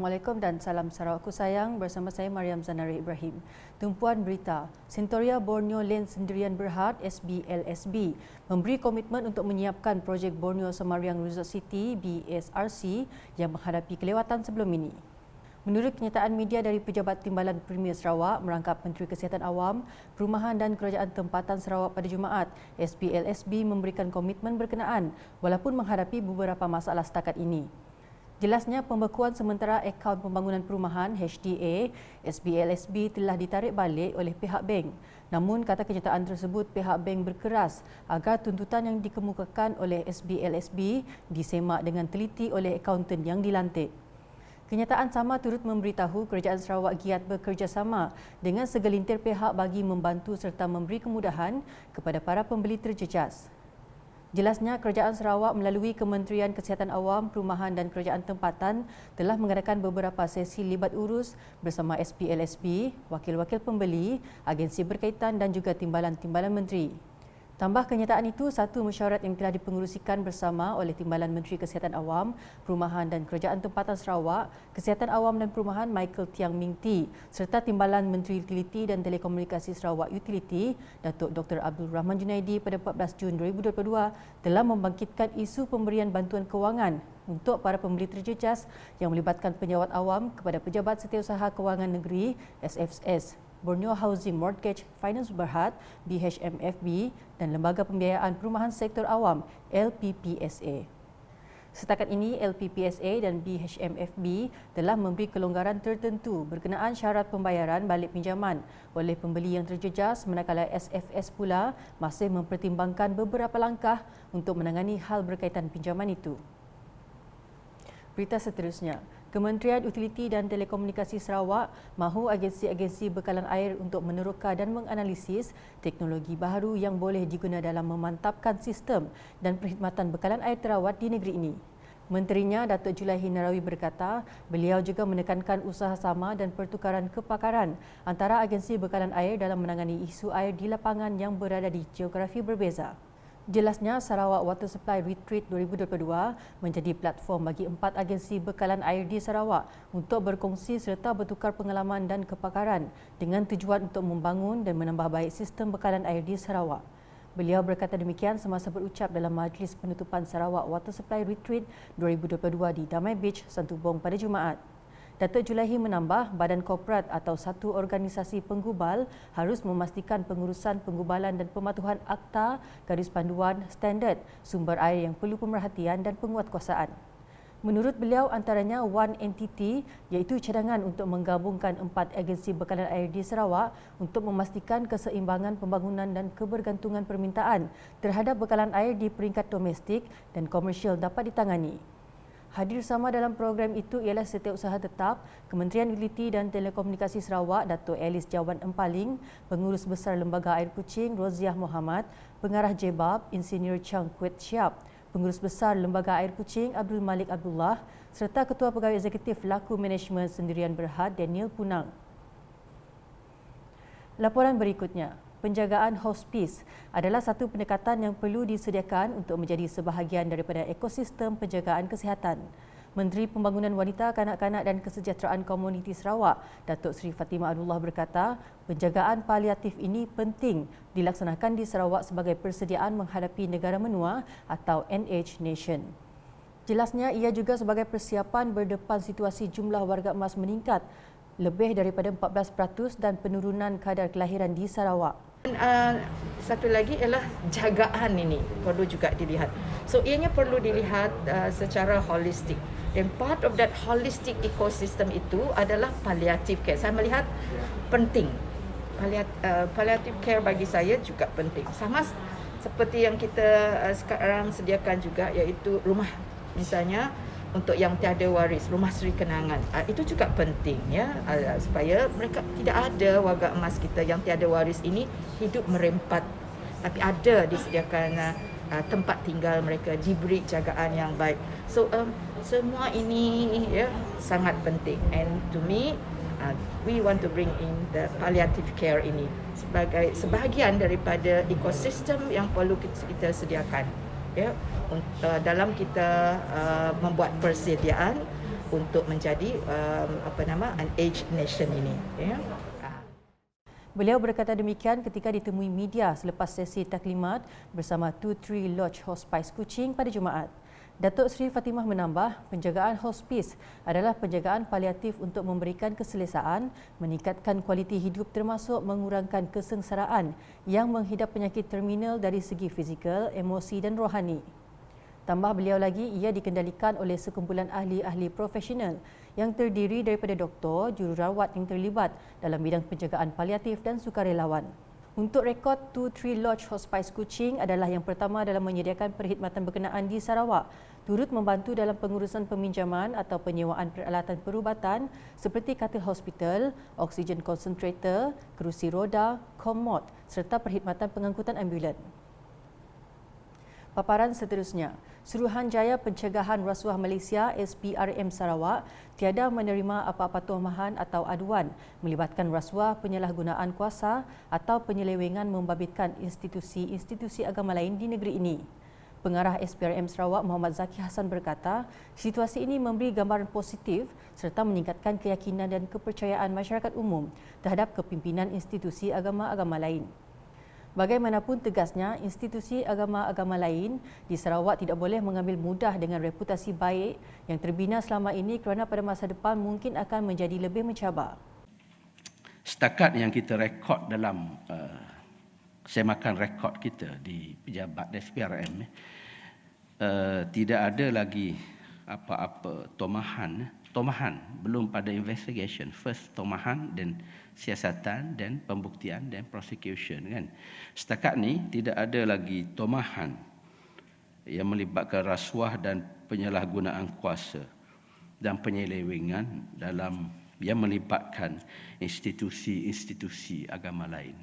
Assalamualaikum dan salam Sarawakku sayang, bersama saya Mariam Zanari Ibrahim. Tumpuan berita, Sentoria Borneo Land Sendirian Berhad SBLSB memberi komitmen untuk menyiapkan projek Borneo Semariang Resort City BSRC yang menghadapi kelewatan sebelum ini. Menurut kenyataan media dari Pejabat Timbalan Premier Sarawak merangkap Menteri Kesihatan Awam, Perumahan dan Kerajaan Tempatan Sarawak pada Jumaat, SBLSB memberikan komitmen berkenaan walaupun menghadapi beberapa masalah setakat ini. Jelasnya, pembekuan sementara akaun pembangunan perumahan HDA SBLSB telah ditarik balik oleh pihak bank. Namun, kata kenyataan tersebut, pihak bank berkeras agar tuntutan yang dikemukakan oleh SBLSB disemak dengan teliti oleh akaunten yang dilantik. Kenyataan sama turut memberitahu Kerajaan Sarawak giat bekerjasama dengan segelintir pihak bagi membantu serta memberi kemudahan kepada para pembeli terjejas. Jelasnya, Kerajaan Sarawak melalui Kementerian Kesihatan Awam, Perumahan dan Kerajaan Tempatan telah mengadakan beberapa sesi libat urus bersama SBLSB, wakil-wakil pembeli, agensi berkaitan dan juga timbalan-timbalan menteri. Tambah kenyataan itu, satu mesyuarat yang telah dipengerusikan bersama oleh Timbalan Menteri Kesihatan Awam, Perumahan dan Kerajaan Tempatan Sarawak, Kesihatan Awam dan Perumahan Michael Tiang Ming Ti, serta Timbalan Menteri Utiliti dan Telekomunikasi Sarawak Utility, Datuk Dr. Abdul Rahman Junaidi pada 14 Jun 2022 telah membangkitkan isu pemberian bantuan kewangan untuk para pembeli terjejas yang melibatkan penjawat awam kepada Pejabat Setiausaha Kewangan Negeri SFS, Borneo Housing Mortgage Finance Berhad BHMFB dan Lembaga Pembiayaan Perumahan Sektor Awam LPPSA. Setakat ini, LPPSA dan BHMFB telah memberi kelonggaran tertentu berkenaan syarat pembayaran balik pinjaman oleh pembeli yang terjejas, manakala SFS pula masih mempertimbangkan beberapa langkah untuk menangani hal berkaitan pinjaman itu. Berita seterusnya, Kementerian Utiliti dan Telekomunikasi Sarawak mahu agensi-agensi bekalan air untuk meneroka dan menganalisis teknologi baharu yang boleh diguna dalam memantapkan sistem dan perkhidmatan bekalan air terawat di negeri ini. Menterinya, Datuk Julaihi Narawi berkata, beliau juga menekankan usaha sama dan pertukaran kepakaran antara agensi bekalan air dalam menangani isu air di lapangan yang berada di geografi berbeza. Jelasnya, Sarawak Water Supply Retreat 2022 menjadi platform bagi 4 agensi bekalan air di Sarawak untuk berkongsi serta bertukar pengalaman dan kepakaran dengan tujuan untuk membangun dan menambah baik sistem bekalan air di Sarawak. Beliau berkata demikian semasa berucap dalam majlis penutupan Sarawak Water Supply Retreat 2022 di Damai Beach, Santubong pada Jumaat. Datuk Julaihi menambah, badan korporat atau satu organisasi penggubal harus memastikan pengurusan penggubalan dan pematuhan akta, garis panduan, standard, sumber air yang perlu pemerhatian dan penguatkuasaan. Menurut beliau, antaranya One Entity iaitu cadangan untuk menggabungkan 4 agensi bekalan air di Sarawak untuk memastikan keseimbangan pembangunan dan kebergantungan permintaan terhadap bekalan air di peringkat domestik dan komersial dapat ditangani. Hadir sama dalam program itu ialah Setiausaha Tetap, Kementerian Utiliti dan Telekomunikasi Sarawak, Datuk Alice Jawan Empaling, Pengurus Besar Lembaga Air Kuching, Roziah Mohamad, Pengarah JEBAB, Insinyur Chang Kuet Siap, Pengurus Besar Lembaga Air Kuching, Abdul Malik Abdullah, serta Ketua Pegawai Eksekutif Laku Management Sendirian Berhad, Daniel Punang. Laporan berikutnya. Penjagaan hospis adalah satu pendekatan yang perlu disediakan untuk menjadi sebahagian daripada ekosistem penjagaan kesihatan. Menteri Pembangunan Wanita, Kanak-kanak dan Kesejahteraan Komuniti Sarawak, Datuk Seri Fatimah Abdullah berkata, penjagaan paliatif ini penting dilaksanakan di Sarawak sebagai persediaan menghadapi negara menua atau NH Nation. Jelasnya, ia juga sebagai persiapan berdepan situasi jumlah warga emas meningkat lebih daripada 14% dan penurunan kadar kelahiran di Sarawak. Satu lagi ialah jagaan ini perlu juga dilihat. So ianya perlu dilihat secara holistik. Dan part of that holistic ecosystem itu adalah palliative care. Saya melihat penting. Palliative care bagi saya juga penting. Sama seperti yang kita sekarang sediakan juga, iaitu rumah misalnya untuk yang tiada waris, rumah seri kenangan. Itu juga penting ya, supaya mereka tidak ada warga emas kita yang tiada waris ini hidup merempat, tapi ada disediakan tempat tinggal mereka, diberi jagaan yang baik. So semua ini ya sangat penting, and to me we want to bring in the palliative care ini sebagai sebahagian daripada ekosistem yang perlu kita sediakan ya, dalam kita membuat persediaan untuk menjadi an aged nation ini. Ya. Beliau berkata demikian ketika ditemui media selepas sesi taklimat bersama 2-3 Lodge Hospice Kuching pada Jumaat. Datuk Seri Fatimah menambah, penjagaan hospis adalah penjagaan paliatif untuk memberikan keselesaan, meningkatkan kualiti hidup termasuk mengurangkan kesengsaraan yang menghidap penyakit terminal dari segi fizikal, emosi dan rohani. Tambah beliau lagi, ia dikendalikan oleh sekumpulan ahli-ahli profesional yang terdiri daripada doktor, jururawat yang terlibat dalam bidang penjagaan paliatif dan sukarelawan. Untuk rekod, 2-3 Lodge Hospice Kuching adalah yang pertama dalam menyediakan perkhidmatan berkenaan di Sarawak, turut membantu dalam pengurusan peminjaman atau penyewaan peralatan perubatan seperti katil hospital, oksigen concentrator, kerusi roda, komod serta perkhidmatan pengangkutan ambulan. Paparan seterusnya, Suruhanjaya Pencegahan Rasuah Malaysia SPRM Sarawak tiada menerima apa-apa tumahan atau aduan melibatkan rasuah, penyalahgunaan kuasa atau penyelewengan membabitkan institusi-institusi agama lain di negeri ini. Pengarah SPRM Sarawak Muhammad Zaki Hassan berkata, situasi ini memberi gambaran positif serta meningkatkan keyakinan dan kepercayaan masyarakat umum terhadap kepimpinan institusi agama-agama lain. Bagaimanapun tegasnya, institusi agama-agama lain di Sarawak tidak boleh mengambil mudah dengan reputasi baik yang terbina selama ini kerana pada masa depan mungkin akan menjadi lebih mencabar. Setakat yang kita rekod dalam semakan rekod kita di pejabat SPRM, tidak ada lagi apa-apa tomahan belum pada investigation, first tomahan dan siasatan dan pembuktian dan prosecution kan. Setakat ni tidak ada lagi tomahan yang melibatkan rasuah dan penyalahgunaan kuasa dan penyelewengan dalam yang melibatkan institusi-institusi agama lain.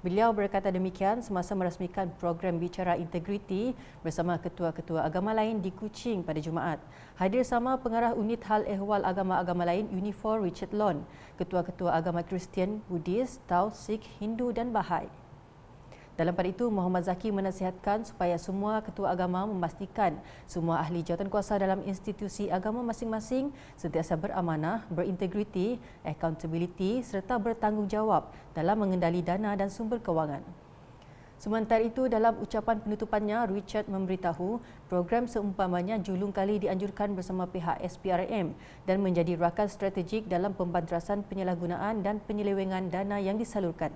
Beliau berkata demikian semasa merasmikan program Bicara Integriti bersama ketua-ketua agama lain di Kuching pada Jumaat. Hadir sama pengarah unit hal ehwal agama-agama lain Unifor Richard Lon, ketua-ketua agama Kristian, Buddhis, Tao, Sikh, Hindu dan Bahai. Dalam pada itu, Muhammad Zaki menasihatkan supaya semua ketua agama memastikan semua ahli jawatankuasa dalam institusi agama masing-masing sentiasa beramanah, berintegriti, accountability serta bertanggungjawab dalam mengendali dana dan sumber kewangan. Sementara itu, dalam ucapan penutupannya, Richard memberitahu program seumpamanya julung kali dianjurkan bersama pihak SPRM dan menjadi rakan strategik dalam pembantrasan penyalahgunaan dan penyelewengan dana yang disalurkan.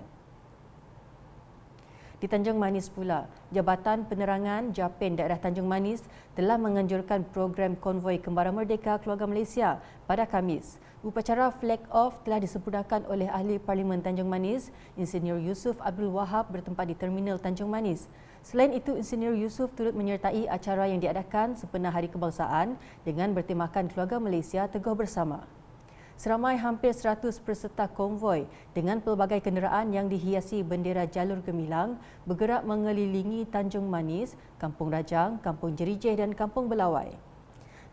Di Tanjung Manis pula, Jabatan Penerangan Japen Daerah Tanjung Manis telah menganjurkan program konvoi Kembara Merdeka Keluarga Malaysia pada Khamis. Upacara flag off telah disempurnakan oleh Ahli Parlimen Tanjung Manis, Insinyur Yusof Abdul Wahab bertempat di Terminal Tanjung Manis. Selain itu, Insinyur Yusof turut menyertai acara yang diadakan sempena Hari Kebangsaan dengan bertemakan Keluarga Malaysia Teguh Bersama. Seramai hampir 100 peserta konvoi dengan pelbagai kenderaan yang dihiasi bendera jalur gemilang bergerak mengelilingi Tanjung Manis, Kampung Rajang, Kampung Jerijeh dan Kampung Belawai.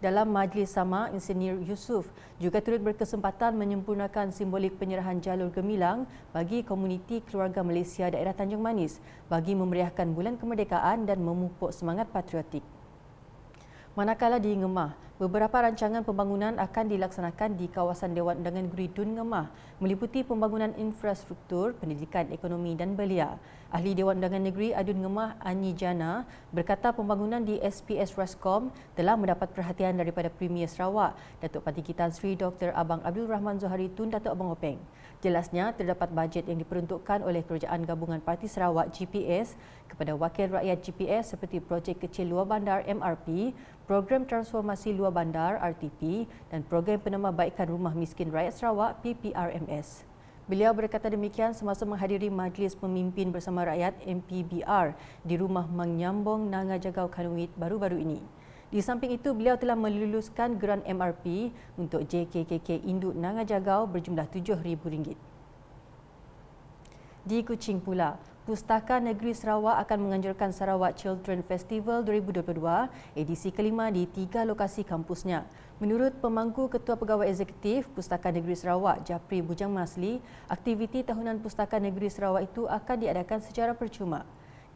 Dalam majlis sama, Insinyur Yusof juga turut berkesempatan menyempurnakan simbolik penyerahan jalur gemilang bagi komuniti keluarga Malaysia daerah Tanjung Manis bagi memeriahkan bulan kemerdekaan dan memupuk semangat patriotik. Manakala di Ngemah, beberapa rancangan pembangunan akan dilaksanakan di kawasan Dewan Undangan Negeri Dun Ngemah meliputi pembangunan infrastruktur, pendidikan, ekonomi dan belia. Ahli Dewan Undangan Negeri Adun Ngemah Anyi Jana berkata pembangunan di SPS Rascom telah mendapat perhatian daripada Premier Sarawak, Datuk Parti Tan Sri Dr. Abang Abdul Rahman Zohari Tun Datuk Abang Openg. Jelasnya, terdapat bajet yang diperuntukkan oleh Kerajaan Gabungan Parti Sarawak GPS kepada wakil rakyat GPS seperti projek kecil luar bandar MRP, program transformasi luar bandar RTP dan program penambahbaikan rumah miskin rakyat Sarawak PPRMS. Beliau berkata demikian semasa menghadiri majlis pemimpin bersama rakyat MPBR di rumah Mang Nyambong Nanga Jagau Kanuit baru-baru ini. Di samping itu, beliau telah meluluskan geran MRP untuk JKKK Induk Nanga Jagau berjumlah RM7,000. Di Kuching pula, Pustaka Negeri Sarawak akan menganjurkan Sarawak Children Festival 2022 edisi kelima di 3 lokasi kampusnya. Menurut pemangku Ketua Pegawai Eksekutif Pustaka Negeri Sarawak, Japri Bujang Masli, aktiviti tahunan Pustaka Negeri Sarawak itu akan diadakan secara percuma.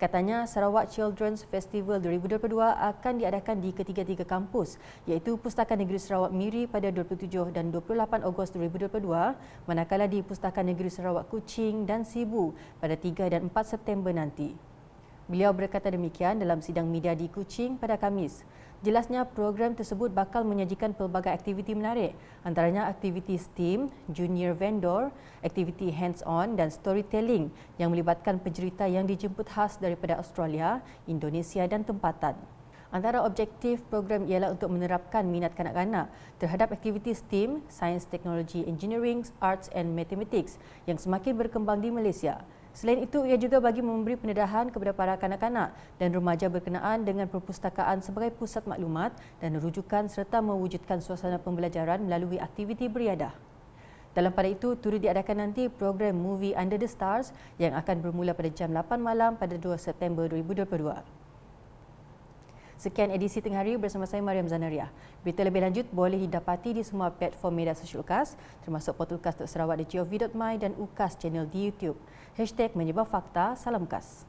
Katanya Sarawak Children's Festival 2022 akan diadakan di ketiga-tiga kampus iaitu Pustakaan Negeri Sarawak Miri pada 27 dan 28 Ogos 2022 manakala di Pustakaan Negeri Sarawak Kuching dan Sibu pada 3 dan 4 September nanti. Beliau berkata demikian dalam sidang media di Kuching pada Khamis. Jelasnya program tersebut bakal menyajikan pelbagai aktiviti menarik, antaranya aktiviti STEAM, junior vendor, aktiviti hands-on dan storytelling yang melibatkan pencerita yang dijemput khas daripada Australia, Indonesia dan tempatan. Antara objektif program ialah untuk menerapkan minat kanak-kanak terhadap aktiviti STEAM, Science, Technology, Engineering, Arts and Mathematics yang semakin berkembang di Malaysia. Selain itu, ia juga bagi memberi pendedahan kepada para kanak-kanak dan remaja berkenaan dengan perpustakaan sebagai pusat maklumat dan rujukan serta mewujudkan suasana pembelajaran melalui aktiviti beriadah. Dalam pada itu, turut diadakan nanti program Movie Under the Stars yang akan bermula pada jam 8 malam pada 2 September 2022. Sekian edisi Tengah Hari bersama saya Mariam Zanaria. Berita lebih lanjut boleh didapati di semua platform media sosial UKAS termasuk portal UKAS.sarawak.gov.my dan UKAS channel di YouTube. #menyebar fakta, salam UKAS.